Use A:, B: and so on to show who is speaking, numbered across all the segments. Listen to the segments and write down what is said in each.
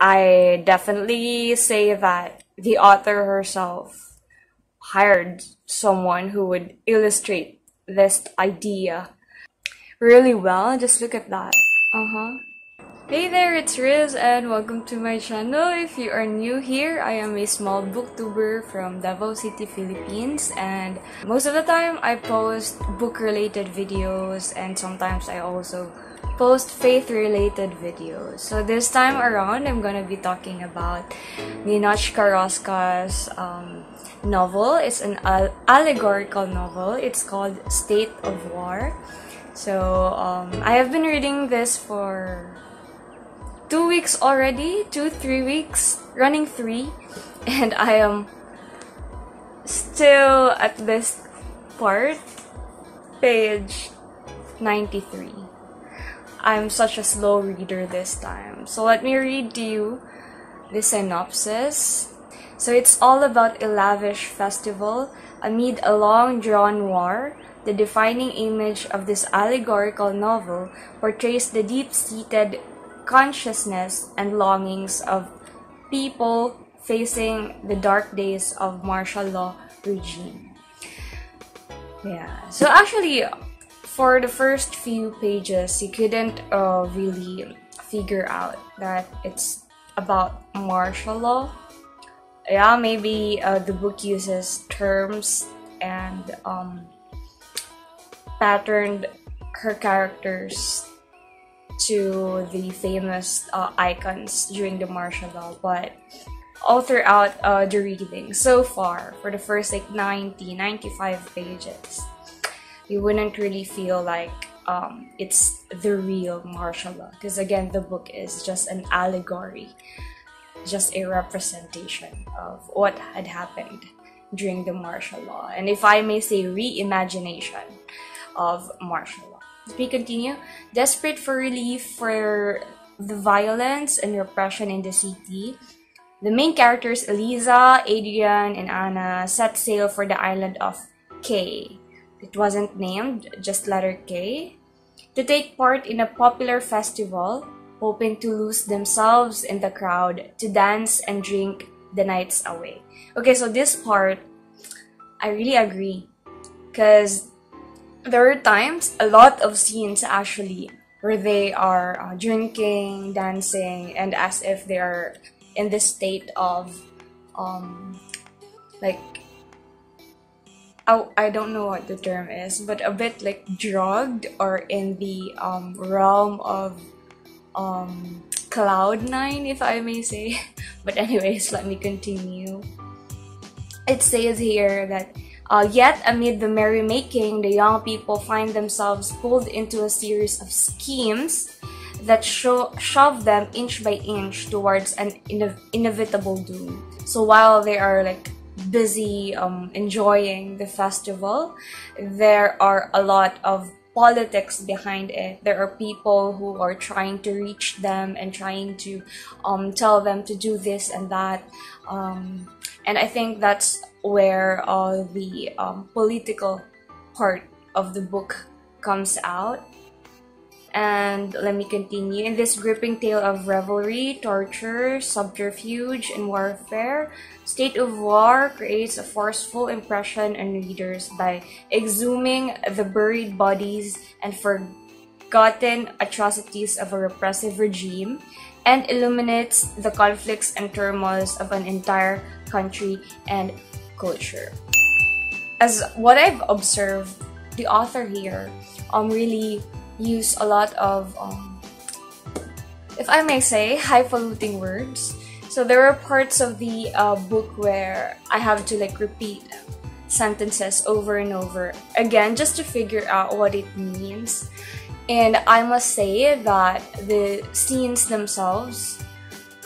A: I definitely say that the author herself hired someone who would illustrate this idea really well. Just look at that. Hey there, it's Riz and welcome to my channel. If you are new here, I am a small booktuber from Davao City, Philippines, and most of the time I post book-related videos and sometimes I also post faith-related videos. So this time around, I'm gonna be talking about Ninotcha Rosca's novel. It's an allegorical novel. It's called State of War. So I have been reading this for 2 weeks already, 3 weeks, running 3, and I am still at this part, page 93. I'm such a slow reader this time. So let me read to you the synopsis. So it's all about a lavish festival amid a long-drawn war. The defining image of this allegorical novel portrays the deep-seated consciousness and longings of people facing the dark days of martial law regime. Yeah, so actually for the first few pages you couldn't really figure out that it's about martial law. Yeah, maybe the book uses terms and patterned her characters to the famous icons during the martial law, but all throughout the reading so far, for the first like 95 pages, you wouldn't really feel like it's the real martial law, because again, the book is just an allegory, just a representation of what had happened during the martial law, and if I may say, reimagination of martial law. We continue. Desperate for relief for the violence and repression in the city, the main characters Eliza, Adrian, and Anna set sail for the island of K. It wasn't named, just letter K, to take part in a popular festival, hoping to lose themselves in the crowd, to dance and drink the nights away. Okay, so this part, I really agree, because there are times, a lot of scenes actually, where they are drinking, dancing, and as if they are in this state of, like, I don't know what the term is, but a bit like drugged or in the realm of cloud nine, if I may say. But anyways, let me continue. It says here that yet amid the merrymaking, the young people find themselves pulled into a series of schemes that shove them inch by inch towards an inevitable doom. So while they are like busy enjoying the festival, there are a lot of politics behind it. There are people who are trying to reach them and trying to tell them to do this and that, and I think that's where the political part of the book comes out. And let me continue. In this gripping tale of revelry, torture, subterfuge, and warfare, State of War creates a forceful impression on readers by exhuming the buried bodies and forgotten atrocities of a repressive regime, and illuminates the conflicts and turmoils of an entire country and culture. As what I've observed, the author here really use a lot of, if I may say, highfalutin words. So there are parts of the book where I have to like repeat sentences over and over again just to figure out what it means. And I must say that the scenes themselves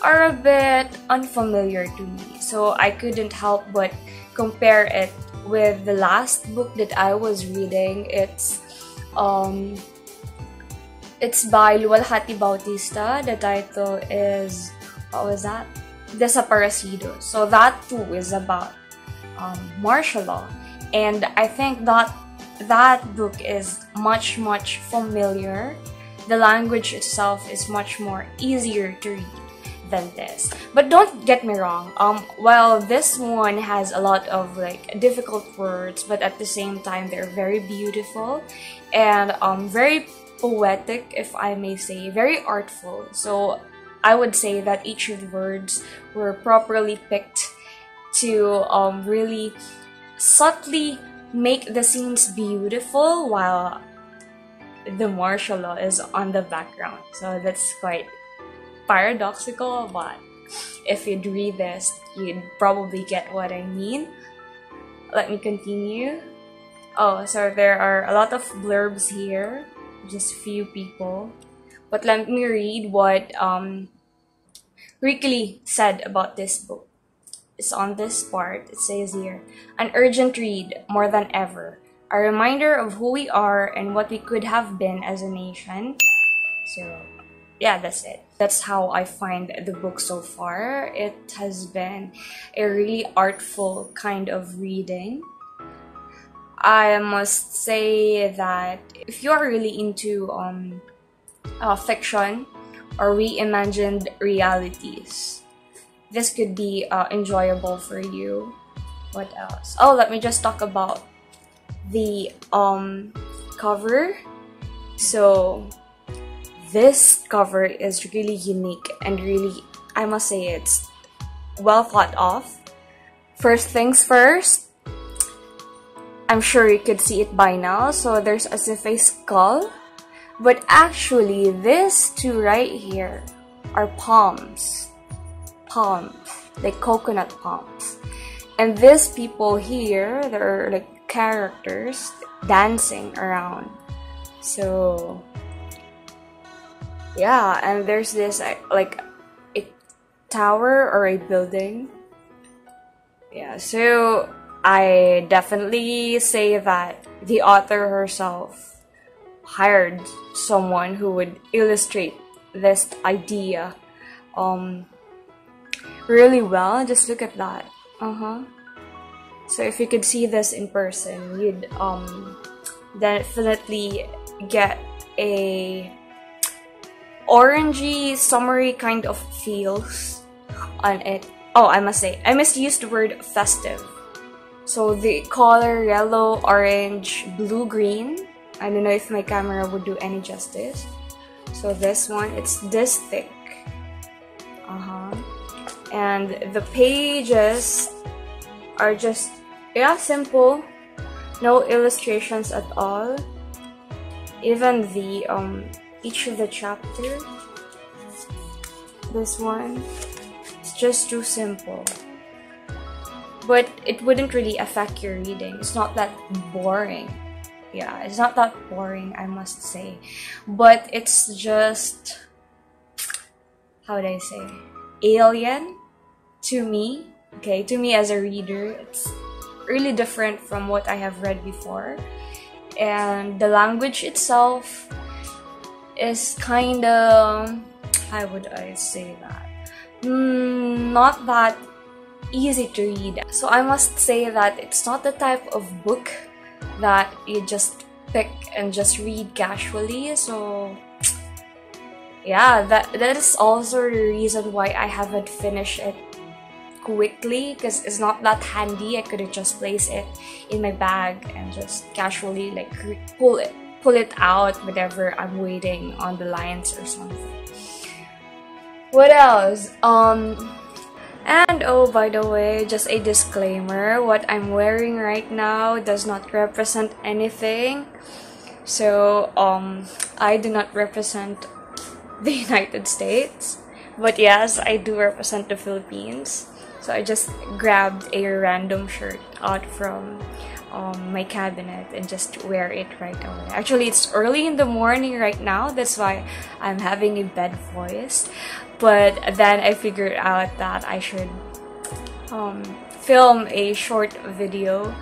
A: are a bit unfamiliar to me. So I couldn't help but compare it with the last book that I was reading. It's by Luwalhati Bautista. The title is, what was that? Desaparecido. So that too is about martial law, and I think that book is much familiar. The language itself is much more easier to read than this. But don't get me wrong, while this one has a lot of like difficult words, but at the same time they're very beautiful and very poetic, if I may say, very artful. So I would say that each of the words were properly picked to really subtly make the scenes beautiful while the martial law is on the background. So that's quite paradoxical, but if you'd read this, you'd probably get what I mean. Let me continue. Oh, so there are a lot of blurbs here, just few people. But let me read what Rickley said about this book. It's on this part. It says here, an urgent read more than ever. A reminder of who we are and what we could have been as a nation. So yeah, that's it. That's how I find the book so far. It has been a really artful kind of reading. I must say that if you are really into fiction or reimagined realities, this could be enjoyable for you. What else? Oh, let me just talk about the cover. So this cover is really unique and really, I must say, it's well thought of. First things first, I'm sure you could see it by now. So there's as if a skull, but actually these two right here are palms, like coconut palms. And these people here, they're like characters dancing around. So yeah, and there's this like a tower or a building. Yeah, so I definitely say that the author herself hired someone who would illustrate this idea really well. Just look at that. So if you could see this in person, you'd definitely get a orangey, summery kind of feels on it. Oh, I must say, I misused the word festive. So the color yellow, orange, blue, green. I don't know if my camera would do any justice. So this one, it's this thick. And the pages are just, yeah, simple. No illustrations at all. Even the each of the chapter, this one, it's just too simple. But it wouldn't really affect your reading. It's not that boring. Yeah, it's not that boring, I must say. But it's just, how would I say, alien to me. Okay, to me as a reader, it's really different from what I have read before. And the language itself is kind of, how would I say that? Not that easy to read. So I must say that it's not the type of book that you just pick and just read casually. So yeah, that is also the reason why I haven't finished it quickly, because it's not that handy. I could have just placed it in my bag and just casually like pull it out whenever I'm waiting on the lines or something. What else? And oh, by the way, just a disclaimer, what I'm wearing right now does not represent anything. So I do not represent the United States, but yes, I do represent the Philippines. So I just grabbed a random shirt out from my cabinet and just wear it right away. Actually, it's early in the morning right now, that's why I'm having a bad voice. But then I figured out that I should film a short video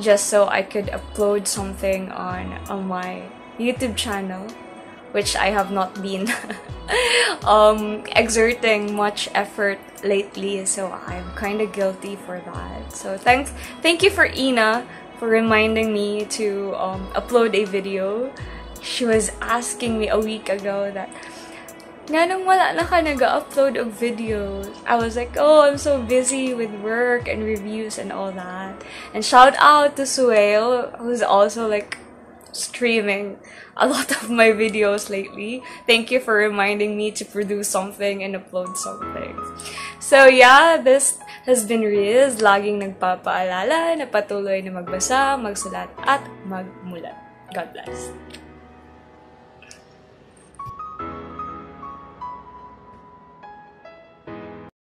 A: just so I could upload something on my YouTube channel, which I have not been exerting much effort lately, so I'm kind of guilty for that. So thank you for Ina for reminding me to upload a video. She was asking me a week ago that, nga nung wala na ka nag-upload of videos, I was like, oh, I'm so busy with work and reviews and all that. And shout out to Suel, who's also like streaming a lot of my videos lately. Thank you for reminding me to produce something and upload something. So yeah, this has been Riz, laging nagpapaalala na patuloy na magbasa, magsulat at magmulat. God bless.